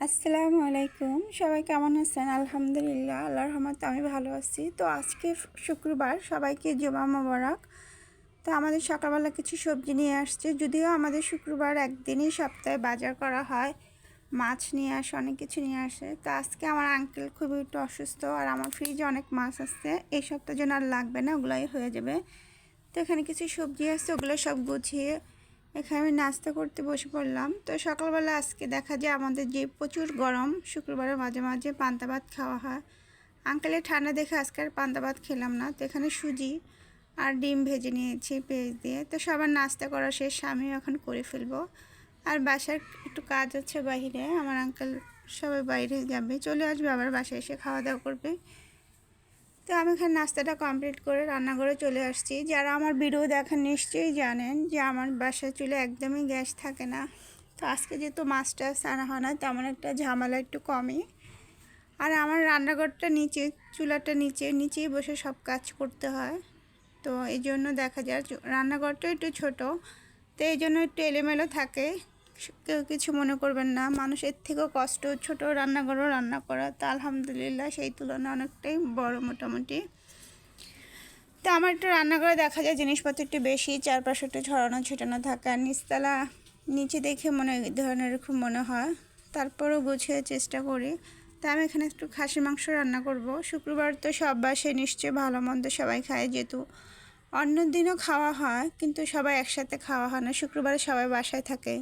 আসসালামু আলাইকুম। সবাই কেমন আছেন? আলহামদুলিল্লাহ, আল্লাহর রহমতে আমি ভালো আছি। তো আজকে শুক্রবার, সবাইকে জুমা মোবারক। তো আমাদের সকালবেলা কিছু সবজি নিয়ে আসছে, যদিও আমাদের শুক্রবার একদিনই সপ্তাহে বাজার করা হয়, মাছ নিয়ে আসে, অনেক কিছু নিয়ে আসে। তো আজকে আমার আঙ্কেল খুবই একটু অসুস্থ, আর আমার ফ্রিজে অনেক মাছ আছে, এই সপ্তাহের জন্য আর লাগবে না, ওগুলাই হয়ে যাবে। তো এখানে কিছু সবজি আছে, ওগুলো সব গুছিয়ে এখানে আমি নাস্তা করতে বসে পড়লাম। তো সকালবেলা আজকে দেখা যায় আমাদের যে প্রচুর গরম, শুক্রবারে মাঝে মাঝে পান্তা ভাত খাওয়া হয়। আঙ্কেলের ঠান্ডা দেখে আজকে আর পান্তা ভাত খেলাম না। তো এখানে সুজি আর ডিম ভেজে নিয়েছি পেঁয়াজ দিয়ে। তো সবার নাস্তা করা শেষ, আমিও এখন করে ফেলবো। আর বাসার একটু কাজ আছে বাইরে, আমার আঙ্কেল সবাই বাইরে যাবে, চলে আসবে, আবার বাসায় এসে খাওয়া দাওয়া করবে। তো আমি এখানে নাস্তাটা কমপ্লিট করে রান্নাঘরে চলে আসছি। যারা আমার ভিডিও দেখেন নিশ্চয়ই জানেন যে আমার বাসার চুলে একদমই গ্যাস থাকে না। তো আজকে যেহেতু মাছটা আনা হয় না, তেমন একটা ঝামেলা একটু কমই। আর আমার রান্নাঘরটা নিচে, চুলাটা নিচেই বসে সব কাজ করতে হয়। তো এই জন্য দেখা যায় রান্নাঘরটা একটু ছোট, তো এই জন্য একটু এলোমেলো থাকে। কেউ কিছু মনে করবেন না, মানুষের থেকেও কষ্ট ছোট রান্নাঘরও রান্না করা। তো আলহামদুলিল্লাহ সেই তুলনায় অনেকটাই বড় মোটামুটি। তো আমার একটু রান্নাঘরে দেখা যায় জিনিসপত্র একটু বেশি, চারপাশে একটু ছড়ানো ছিটানো থাকে, আর নিচতলা নিচে দেখে এই ধরনের খুব মনে হয়, তারপরও গুছিয়ে চেষ্টা করি। তা আমি এখানে একটু খাসি মাংস রান্না করব। শুক্রবার তো সব বাসায় নিশ্চয়ই ভালো মন্দ সবাই খায়, যেহেতু অন্য দিনও খাওয়া হয়, কিন্তু সবাই একসাথে খাওয়া হয় না। শুক্রবারে সবাই বাসায় থাকে,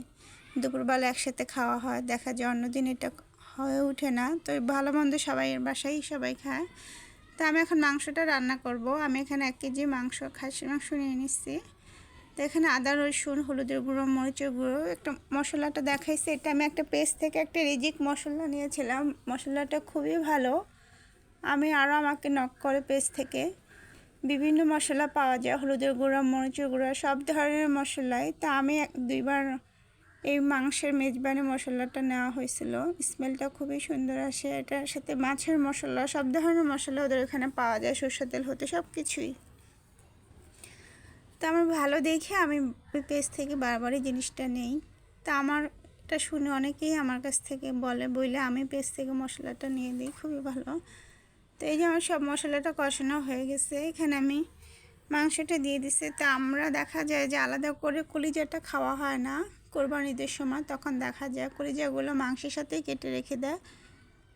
দুপুরবেলা একসাথে খাওয়া হয়, দেখা যায় অন্য দিন এটা হয়ে ওঠে না। তো ভালো মন্দ সবাই বাসায় সবাই খায়। তো আমি এখন মাংসটা রান্না করব। আমি এখানে 1 কেজি মাংস, খাসি মাংস নিয়ে নিচ্ছি। তো এখানে আদা রসুন, হলুদের গুঁড়ো, মরিচের গুঁড়ো, একটা মশলাটা দেখাইছে, এটা আমি একটা পেজ থেকে একটা রিজিক মশলা নিয়েছিলাম। মশলাটা খুবই ভালো, আমি আরও আমাকে নক করে পেজ থেকে বিভিন্ন মশলা পাওয়া যায়, হলুদের গুঁড়ো, মরিচের গুঁড়ো, সব ধরনের মশলাই। তা আমি 2বার এই মাংসের মেজবানি মশলাটা নেওয়া হয়েছিল, স্মেলটা খুবই সুন্দর আসে। এটার সাথে মাছের মশলা, সব ধরনের মশলা ওদের এখানে পাওয়া যায়, সরষের তেল হতে সব কিছুই। তা আমার ভালো দেখে আমি পেজ থেকে বারবারই জিনিসটা নেই। তা আমার এটা শুনে অনেকেই আমার কাছ থেকে বলে আমি পেজ থেকে মশলাটা নিয়ে দিই, খুবই ভালো। তো এই যে আমার সব মশলাটা কষানো হয়ে গেছে, এখানে আমি মাংসটা দিয়ে দিছি। তা আমরা দেখা যায় যে আলাদা করে কলিজাটা খাওয়া হয় না কোরবানির ঈদের সময়, তখন দেখা যায় কলিজাগুলো মাংসের সাথেই কেটে রেখে দেয়।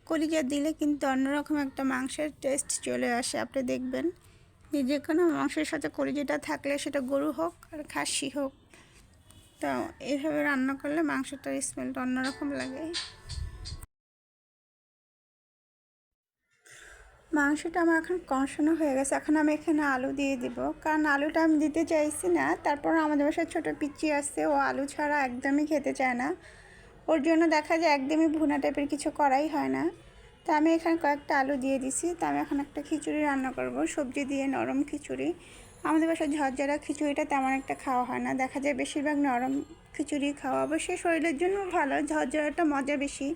কলিজা দিলে কিন্তু অন্যরকম একটা মাংসের টেস্ট চলে আসে, আপনি দেখবেন যে কোনো মাংসের সাথে কলিজাটা থাকলে, সেটা গরু হোক আর খাসি হোক, তো এইভাবে রান্না করলে মাংসটার স্মেলটা অন্যরকম লাগে। মাংসটা আমার এখন কষানো হয়ে গেছে, এখন আমি এখানে আলু দিয়ে দিব, কারণ আলুটা আমি দিতে চাইছি না। তারপর আমাদের বাসায় ছোটো পিচ্চি আছে, ও আলু ছাড়া একদমই খেতে চায় না, ওর জন্য দেখা যায় একদমই ভুনা টাইপের কিছু করাই হয় না। তো আমি এখানে কয়েকটা আলু দিয়ে দিছি। তো আমি এখন একটা খিচুড়ি রান্না করব, সবজি দিয়ে নরম খিচুড়ি। আমাদের বাসায় ঝরঝরা খিচুড়িটা তেমন একটা খাওয়া হয় না, দেখা যায় বেশিরভাগ নরম খিচুড়ি খাওয়া, অবশ্যই শরীরের জন্য ভালো, ঝরঝরাটা মজা বেশি,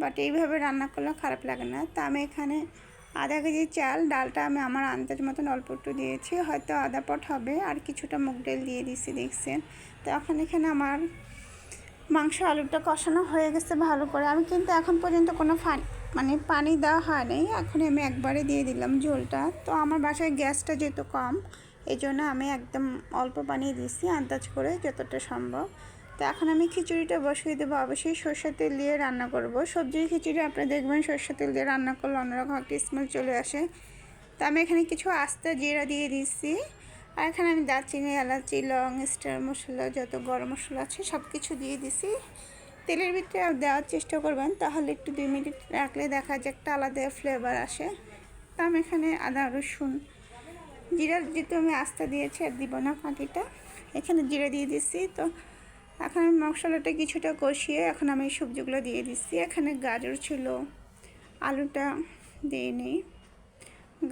বাট এইভাবে রান্না করলে খারাপ লাগে না। তো আমি এখানে আধা কেজি চাল, ডালটা আমি আমার আন্দাজ মতন অল্প একটু দিয়েছি, হয়তো আধা পট হবে, আর কিছুটা মুগ ডাল দিয়ে দিছি, দেখছেন। তো এখন এখানে আমার মাংস আলুটা কষানো হয়ে গেছে ভালো করে। আমি কিন্তু এখন পর্যন্ত কোনো পানি দেওয়া হয়নি, এখন আমি একবারে দিয়ে দিলাম ঝোলটা। তো আমার বাসায় গ্যাসটা যেহেতু কম, এই জন্য আমি একদম অল্প পানি দিয়েছি, আন্দাজ করে যতটা সম্ভব। তো এখন আমি খিচুড়িটা বসিয়ে দেবো, অবশ্যই সরষের তেল দিয়ে রান্না করব। সবজির খিচুড়ি আপনি দেখবেন সরষের তেল দিয়ে রান্না করলে অন্যরকম একটা স্মেল চলে আসে। তো আমি এখানে কিছু আস্ত জিরা দিয়ে দিচ্ছি, আর এখানে আমি দারচিনি, এলাচি, লং, স্টার মশলা, যত গরম মশলা আছে সব কিছু দিয়ে দিছি। তেলের ভিতরে দেওয়ার চেষ্টা করবেন, তাহলে একটু 2 মিনিট রাখলে দেখা যায় একটা আলাদা ফ্লেভার আসে। তো আমি এখানে আদা রসুন জিরা, যেহেতু আমি আস্তা দিয়েছি আর দিব না ফাঁকিটা, এখানে জিরা দিয়ে দিচ্ছি। তো এখন আমি মশলাটা কিছুটা কষিয়ে এখন আমি সবজিগুলো দিয়ে দিচ্ছি। এখানে গাজর ছিল, আলুটা দিয়ে নিই,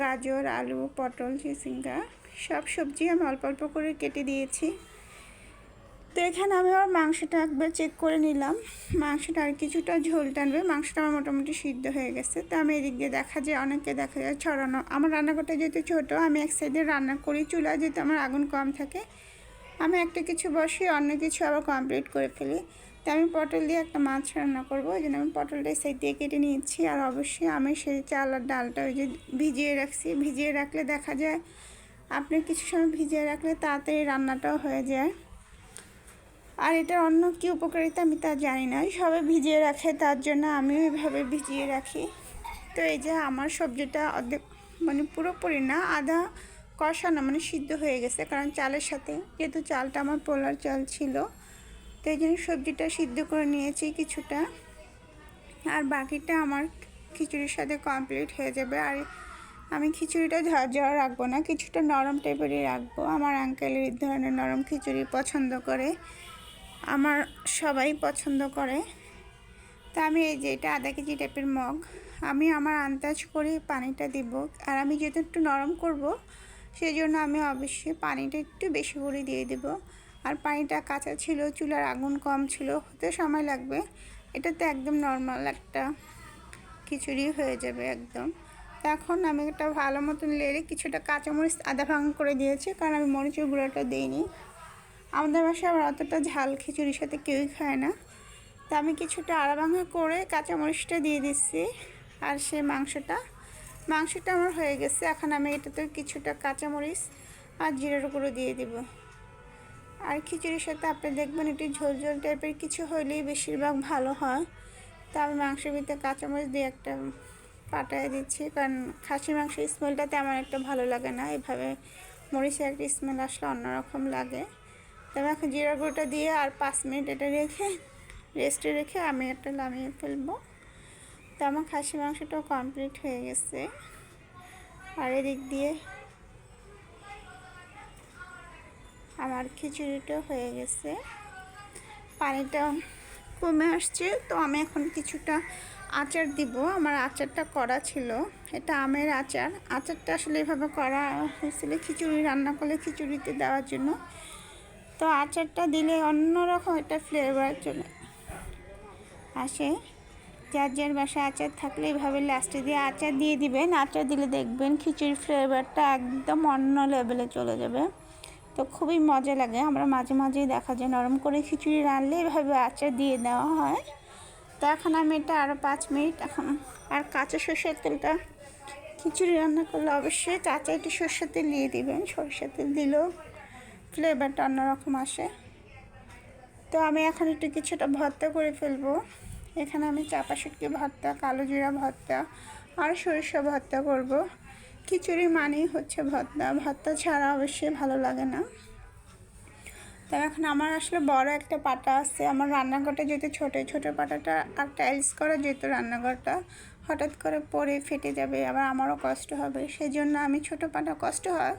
গাজর, আলু, পটল, চিচিঙ্গা, সব সবজি আমি অল্প অল্প করে কেটে দিয়েছি। তো এখানে আমি আবার মাংসটা একবার চেক করে নিলাম, মাংসটা আর কিছুটা ঝোল টানবে, মাংসটা আমার মোটামুটি সিদ্ধ হয়ে গেছে। তো আমি এদিক দিয়ে অনেকে দেখা যায় ছড়ানো, আমার রান্নাঘরটা যেহেতু ছোটো, আমি এক সাইডে রান্না করি, চুলা যেহেতু আমার আগুন কম থাকে, আমি একটা কিছু বসিয়ে অন্য কিছু আবার কমপ্লিট করে ফেলি। তো আমি পটল দিয়ে একটা মাছ রান্না করবো, ওই জন্য আমি পটলটা সাইড দিয়ে কেটে নিয়েছি। আর অবশ্যই আমি সেই চাল আর ডালটা ওই যে ভিজিয়ে রাখছি, ভিজিয়ে রাখলে দেখা যায় আপনি কিছু সময় ভিজিয়ে রাখলে তাড়াতাড়ি রান্নাটাও হয়ে যায়। আর এটার অন্য কী উপকারিতা আমি তা জানি না, সবাই ভিজিয়ে রাখে তার জন্য আমিও এইভাবে ভিজিয়ে রাখি। তো এই যে আমার সবজিটা অর্ধেক মানে পুরোপুরি না, আধা কষানো মানে সিদ্ধ হয়ে গেছে, কারণ চালের সাথে যেহেতু চালটা আমার পোলার চাল ছিল, তো এই জন্য সবজিটা সিদ্ধ করে নিয়েছি কিছুটা। আর বাকিটা আমার খিচুড়ির সাথে কমপ্লিট হয়ে যাবে। আর আমি খিচুড়িটা ঝরঝর রাখবো না, কিছুটা নরম টাইপেরই রাখবো। আমার আঙ্কেল এই ধরনের নরম খিচুড়ি পছন্দ করে, আমার সবাই পছন্দ করে। তা আমি এই যে এটা আধা কেজি টাইপের মগ, আমি আমার আন্দাজ করে পানিটা দিব। আর আমি যেহেতু একটু নরম করব, সেই জন্য আমি অবশ্যই পানিটা একটু বেশি করে দিয়ে দেব। আর পানিটা কাঁচা ছিল, চুলার আগুন কম ছিল, হতে সময় লাগবে। এটাতে একদম নর্মাল একটা খিচুড়ি হয়ে যাবে একদম। এখন আমি একটা ভালো মতন লেড়ে কিছুটা কাঁচামরিচ আধা ভাঙা করে দিয়েছি, কারণ আমি মরিচের গুঁড়োটা দিইনি। আমাদের বাসায় আবার অতটা ঝাল খিচুড়ির সাথে কেউই খায় না, তা আমি কিছুটা আড়া ভাঙা করে কাঁচামরিচটা দিয়ে দিচ্ছি। আর সেই মাংসটা আমার হয়ে গেছে। এখন আমি এটাতে কিছুটা কাঁচামরিচ আর জিরার গুঁড়ো দিয়ে দিব। আর খিচুড়ির সাথে আপনি দেখবেন একটু ঝোল ঝোল টাইপের কিছু হইলেই বেশিরভাগ ভালো হয়। তা আমি মাংসের ভিতরে কাঁচামরিচ দিয়ে একটা পাটায় দিচ্ছি, কারণ খাসি মাংসের স্মেলটা তেমন একটা ভালো লাগে না, এভাবে মরিচের একটা স্মেল আসলে অন্যরকম লাগে। তবে এখন জিরা গুঁড়োটা দিয়ে আর 5 মিনিট এটা রেখে রেস্টে রেখে আমি একটা নামিয়ে ফেলবো। তো আমার খাসি মাংসটাও কমপ্লিট হয়ে গেছে। আর এদিক দিয়ে আমার খিচুড়িটাও হয়ে গেছে, পানিটা কমে আসছে। তো আমি এখন কিছুটা আচার দিব। আমার আচারটা করা ছিল, এটা আমের আচার। আচারটা আসলে এভাবে করা হয়েছিল খিচুড়ি রান্না করলে খিচুড়িতে দেওয়ার জন্য। তো আচারটা দিলে অন্যরকম একটা ফ্লেভার চলে আসে। যার যার বাসায় আচার থাকলে এভাবে লাস্টে দিয়ে আচার দিয়ে দিবেন। আচার দিলে দেখবেন খিচুড়ির ফ্লেভারটা একদম অন্য লেভেলে চলে যাবে। তো খুবই মজা লাগে। আমরা মাঝে মাঝেই দেখা যায় নরম করে খিচুড়ি রানলে এভাবে আচার দিয়ে দেওয়া হয়। তো এখন আমি এটা আরও 5 মিনিট এখন। আর কাঁচা সরষের তেলটা খিচুড়ি রান্না করলে অবশ্যই কাঁচা একটু সরষের তেল দিয়ে দিবেন, সরষের তেল দিলেও ফ্লেভারটা অন্যরকম আসে। তো আমি এখন একটু কিছুটা ভর্তা করে ফেলবো। এখানে আমি চাপা শুটকি ভর্তা, কালো জিরা ভর্তা আর সরিষা ভর্তা করব। খিচুড়ি মানেই হচ্ছে ভর্তা, ভর্তা ছাড়া অবশ্যই ভালো লাগে না। তবে এখন আমার আসলে বড় একটা পাটা আছে, আমার রান্নাঘরটা যেহেতু ছোটো ছোটো পাটাটা আর টাইলস করা, যেহেতু রান্নাঘরটা হঠাৎ করে পরে ফেটে যাবে, আবার আমারও কষ্ট হবে, সেই জন্য আমি ছোটো পাটা কষ্ট হয়,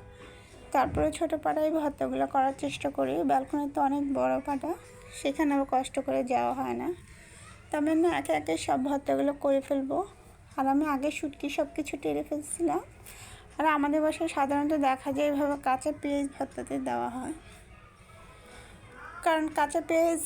তারপরে ছোটো পাটাই ভর্তাগুলো করার চেষ্টা করি। ব্যালকনিতে অনেক বড় পাটা, সেখানে আবার কষ্ট করে যাওয়া হয় না। তবে না একে একে সব ভর্তাগুলো করে ফেলবো। আর আমি আগে শুটকি সব কিছু টেরে ফেলছিলাম। আর আমাদের বাসায় সাধারণত দেখা যায় এভাবে কাঁচা পেঁয়াজ ভর্তাতে দেওয়া হয়, কারণ কাঁচা পেঁয়াজ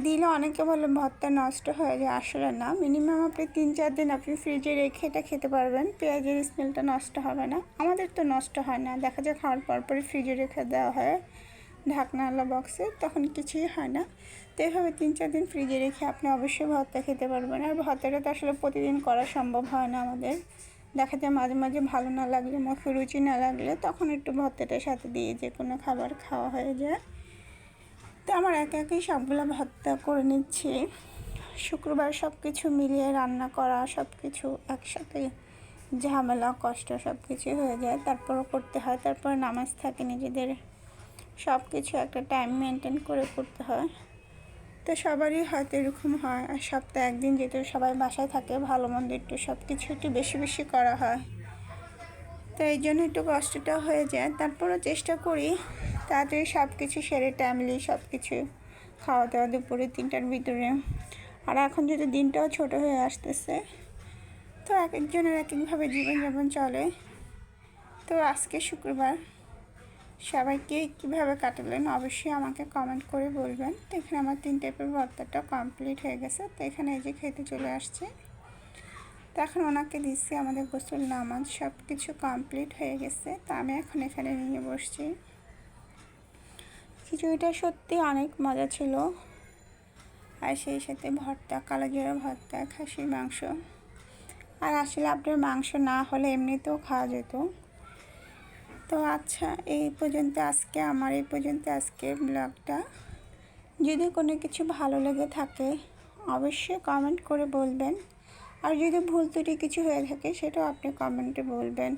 দিলে অনেকে বলে ভর্তা নষ্ট হয়ে যায়, আসলে না। মিনিমাম আপনি 3-4 দিন আপনি ফ্রিজে রেখে এটা খেতে পারবেন, পেঁয়াজের স্মেলটা নষ্ট হবে না। আমাদের তো নষ্ট হয় না, দেখা যায় খাওয়ার পরপরই ফ্রিজে রেখে দেওয়া হয় ঢাকনাওয়ালা বক্সে, তখন কিছুই হয় না। তো এইভাবে 3-4 দিন ফ্রিজে রেখে আপনি অবশ্যই ভর্তা খেতে পারবেন। আর ভর্তাটা তো আসলে প্রতিদিন করা সম্ভব হয় না আমাদের, দেখা যায় মাঝে মাঝে ভালো না লাগলে, মুখে রুচি না লাগলে তখন একটু ভর্তাটার সাথে দিয়ে যে কোনো খাবার খাওয়া হয়ে যায়। তো আমার একে একেই সবগুলো ভর্তা করে নিচ্ছি। শুক্রবার সব কিছু মিলিয়ে রান্না করা, সব কিছু একসাথে ঝামেলা কষ্ট সব কিছুই হয়ে যায়, তারপরও করতে হয়। তারপর নামাজ থাকে, নিজেদের সব কিছু একটা টাইম মেনটেন করে করতে হয়। তো সবারই হয়তো এরকম হয়। আর সপ্তাহে একদিন যেহেতু সবাই বাসায় থাকে, ভালো মন্দ একটু সব কিছু একটু বেশি বেশি করা হয়, তো এই জন্য একটু কষ্টটা হয়ে যায়। তারপরও চেষ্টা করি তাড়াতাড়ি সব কিছু সেরে টাইমলি সব কিছু খাওয়া দাওয়া দুপুরে 3টার ভিতরে। আর এখন যদি দিনটাও ছোট হয়ে আসতেছে, তো এক একজনের এক একভাবে জীবনযাপন চলে। তো আজকে শুক্রবার সবাইকে কীভাবে কাটালেন অবশ্যই আমাকে কমেন্ট করে বলবেন। তো এখানে আমার 3 টাইপের ভর্তাটা কমপ্লিট হয়ে গেছে। তো এখানে এই যে খেতে চলে আসছে। তো এখন ওনাকে দিচ্ছি, আমাদের গোসল নামাজ সব কিছু কমপ্লিট হয়ে গেছে। তো আমি এখন এখানে নিয়ে বসছি। খিচুড়িটা সত্যি অনেক মজা ছিল। আর সেই সাথে ভর্তা, কালো জিরা ভর্তা, খাসির মাংস। আর আসলে আপনার মাংস না হলে এমনিতেও খাওয়া যেত। তো আচ্ছা, এই পর্যন্ত আজকের ব্লগটা। যদি কোনো কিছু ভালো লেগে থাকে অবশ্যই কমেন্ট করে বলবেন। আর যদি ভুল ত্রুটি কিছু হয়ে থাকে সেটাও আপনি কমেন্টে বলবেন।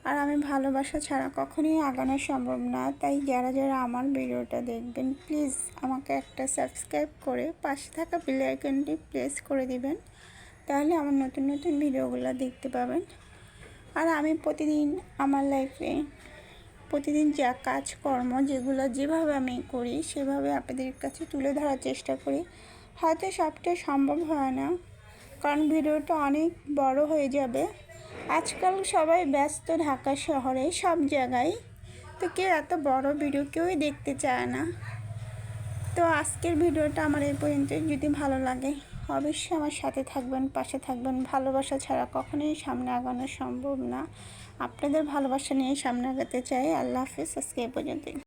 আর আমি ভালোবাসা ছাড়া কখনোই আগানো সম্ভব না। তাই যারা যারা আমার ভিডিওটা দেখবেন প্লিজ আমাকে একটা সাবস্ক্রাইব করে পাশে থাকা বেল আইকনটি প্রেস করে দিবেন। তাহলে আমার নতুন নতুন ভিডিওগুলো দেখতে পাবেন। আর আমি প্রতিদিন আমার লাইফে প্রতিদিন যা কাজকর্ম যেভাবে আমি করি সেভাবে আপনাদের কাছে তুলে ধরার চেষ্টা করি। হয়তো সবটা সম্ভব হয় না, কারণ ভিডিওটা অনেক বড় হয়ে যাবে। আজকাল সবাই ব্যস্ত ঢাকা শহরে সব জায়গায়, তো কেউ এত বড় ভিডিও কেউই দেখতে চায় না। তো আজকের ভিডিওটা আমার এই পর্যন্ত। যদি ভালো লাগে অবশ্যই আমার সাথে থাকবেন, পাশে থাকবেন। ভালোবাসা ছাড়া কখনোই সামনে আগানো সম্ভব না। আপনাদের ভালোবাসা নিয়ে সামনে আগাতে চাই। আল্লাহ হাফিজ। আজকে এই পর্যন্তই।